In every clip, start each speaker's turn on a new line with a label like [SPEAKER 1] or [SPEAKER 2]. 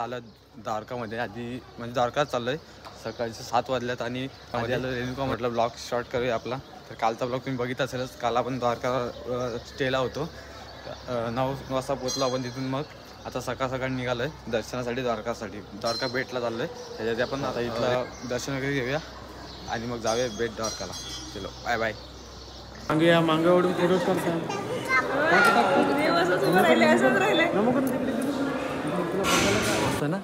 [SPEAKER 1] आलं द्वारकामध्ये. आधी म्हणजे द्वारकाच चाललो आहे. सकाळचे 7 वाजल्यात आणि रेणुका म्हटलं ब्लॉग स्टार्ट करूया आपला. तर कालचा ब्लॉग तुम्ही बघितला असेलच. काल आपण द्वारका स्टेला होतो. 9 वाजता पोचलो आपण तिथून. मग आता सकाळ निघालो आहे दर्शनासाठी द्वारकासाठी. द्वारका बेटला चाललो आहे. त्याच्यात आपण आता इथलं दर्शन वगैरे घेऊया आणि मग जाऊया बेट द्वारकाला. चलो बाय बाय.
[SPEAKER 2] मांगावडून फिरोज करता
[SPEAKER 1] ना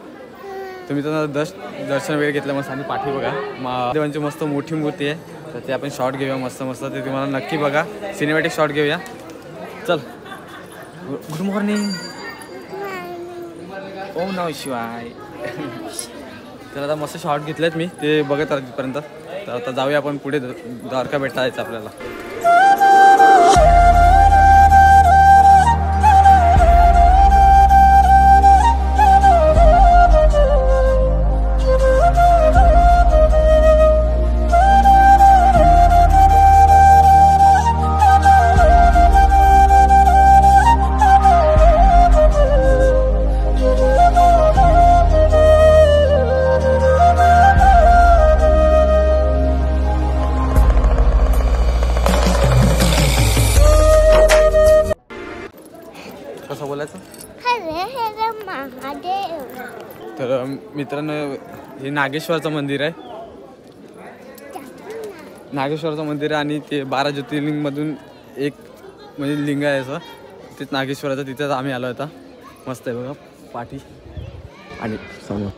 [SPEAKER 1] तुम्ही तर दर्शन वगैरे घेतलं मस्त. आणि पाठी बघा महादेवांची मस्त मोठी मूर्ती आहे. तर ते आपण शॉट घेऊया मस्त मस्त. ते तुम्हाला नक्की बघा. सिनेमॅटिक शॉट घेऊया. चल. Good morning. ओम नमः शिवाय. तर आता मस्त शॉट घेतलेत मी. ते बघत राहा तिथपर्यंत. तर आता जाऊया आपण पुढे. द्वारका भेटता जायचं आपल्याला. कसं बोलायचं? तर मित्रांनो हे नागेश्वरचं मंदिर आहे. नागेश्वरचं मंदिर आहे आणि ते 12 ज्योतिर्लिंगमधून एक म्हणजे लिंग आहे असं. तेच नागेश्वराचं. तिथेच आम्ही आलो होता. मस्त आहे बघा पाठी आणि समोर.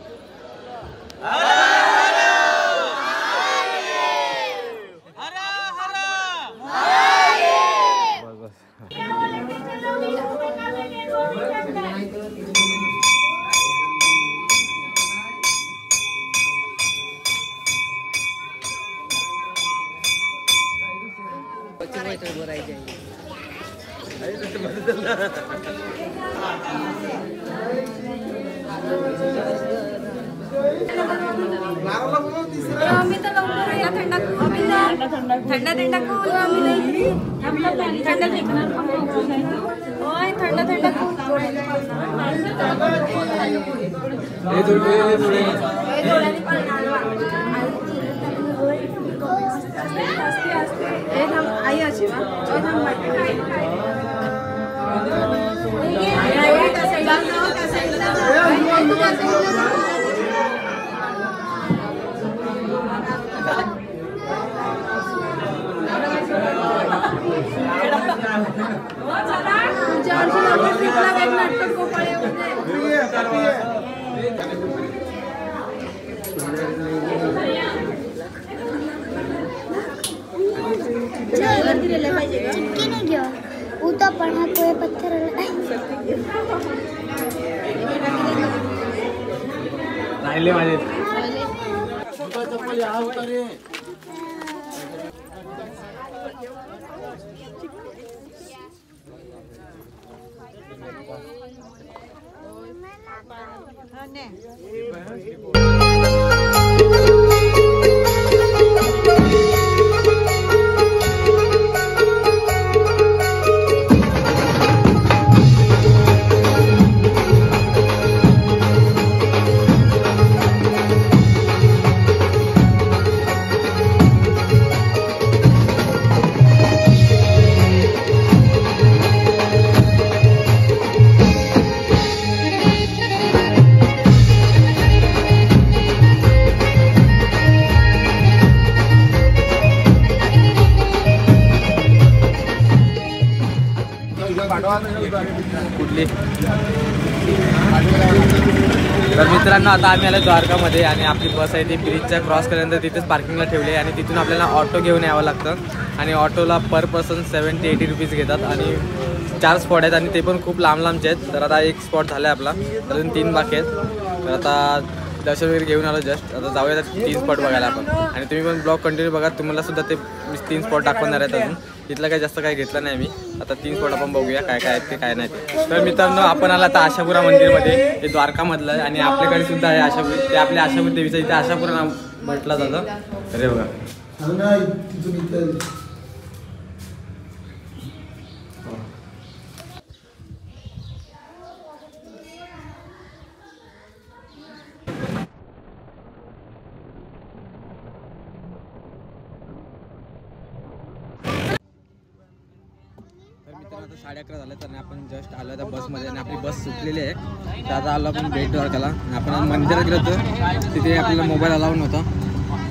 [SPEAKER 1] राहिले माझे. कुठली? तर मित्रांनो आता आम्ही आलो द्वारकामध्ये आणि आपली बस आहे ती ब्रिजच्या क्रॉस केल्यानंतर तिथेच पार्किंगला ठेवली आणि तिथून आपल्याला ऑटो घेऊन यावं लागतं. आणि ऑटोला पर पर्सन 70-80 रुपीज घेतात. आणि 4 स्पॉट आहेत आणि ते पण खूप लांबचे आहेत. तर आता एक स्पॉट झाला आहे आपला. अजून 3 बाकी आहेत. तर आता दर्शन वगैरे घेऊन आलो जस्ट. आता जाऊया 3 स्पॉट बघायला आपण. आणि तुम्ही पण ब्लॉग कंटिन्यू बघा. तुम्हाला सुद्धा ते 3 स्पॉट दाखवणार आहेत. अजून तिथलं काही जास्त काही घेतलं नाही मी. आता 3 स्पॉट आपण बघूया काय काय आहेत ते काय नाही. तर मित्रांनो आपण आला आता आशापुरा मंदिरमध्ये. हे द्वारकामधलं आहे आणि आपल्याकडे सुद्धा आहे आशापुरी. ते आपल्या आशापुरी देवीचं इथे आशापुरा नाव म्हटलं जातं. अरे बघा आता 11:30 झाले तर आपण जस्ट आलो त्या बसमध्ये आणि आपली बस सुटलेली आहे. तर आता आलो आपण बेट द्वारकाला. आपण मंदिरात गेलो होतो, तिथे आपल्याला मोबाईल अलाउड नव्हता,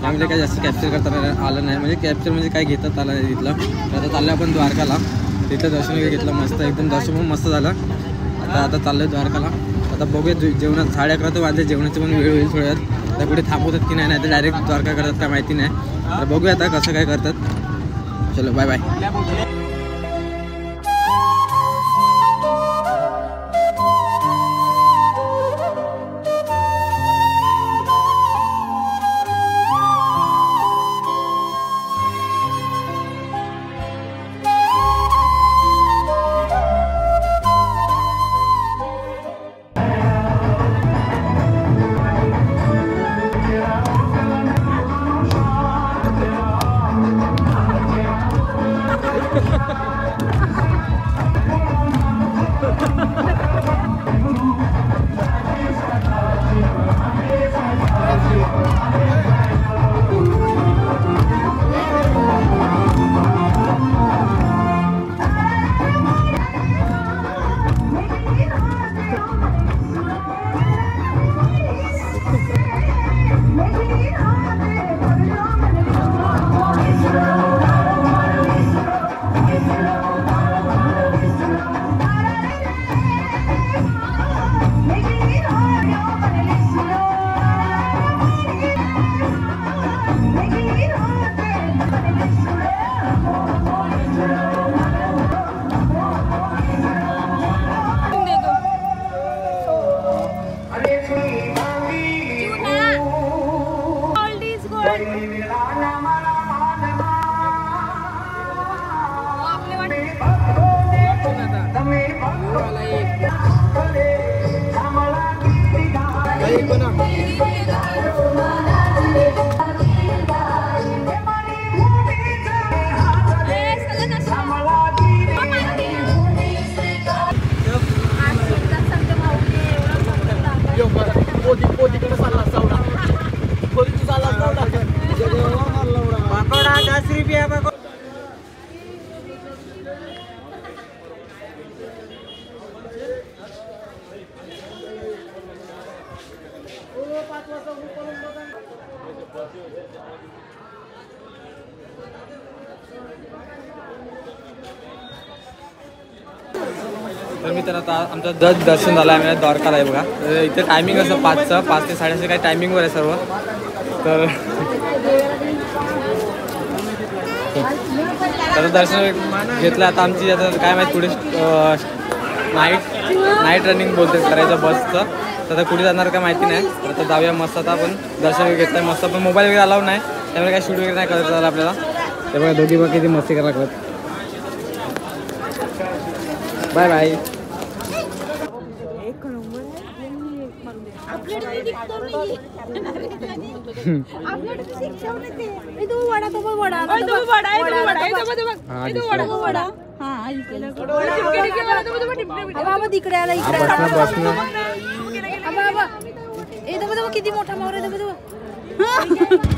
[SPEAKER 1] त्यामुळे काही जास्त कॅप्चर करता आलं नाही. म्हणजे कॅप्चर म्हणजे काय घेतात आलं नाही तिथलं. तर आता चाललो आपण द्वारकाला. तिथं दर्शन वगैरे घेतलं मस्त, एकदम दर्शन पण मस्त झालं. आता चाललो आहे द्वारकाला. आता बघूया जेवणात 11:30 तर वाजले, जेवणाची पण वेळ होईल थोड्यात. तर कुठे थांबवतात की नाही, तर डायरेक्ट द्वारका करतात काय माहिती नाही. तर बघूया आता कसं काय करतात. चलो बाय बाय. तर मी तर आता आमचं दर्शन झालं आहे, द्वारकाला आहे बघा. तर इथे टायमिंग असं 5 ते 6:30 काही टायमिंगवर आहे सर्व. तर दर्शन घेतलं. आता आमची आता काय माहीत पुढे नाईट रनिंग बोलते करायचं बसचं. तर आता कुठे जाणार काय माहिती नाही. तर आता जाऊया मस्त. आता आपण दर्शन वगैरे घेतलं आहे मस्त, पण मोबाईल वगैरे अलाउड नाही, त्यामुळे काही शूट वगैरे नाही करत झालं आपल्याला. त्यामुळे दोघी बघ किती मस्ती करायला लागतात. Bye bye.
[SPEAKER 3] किती मोठा मावर आहे.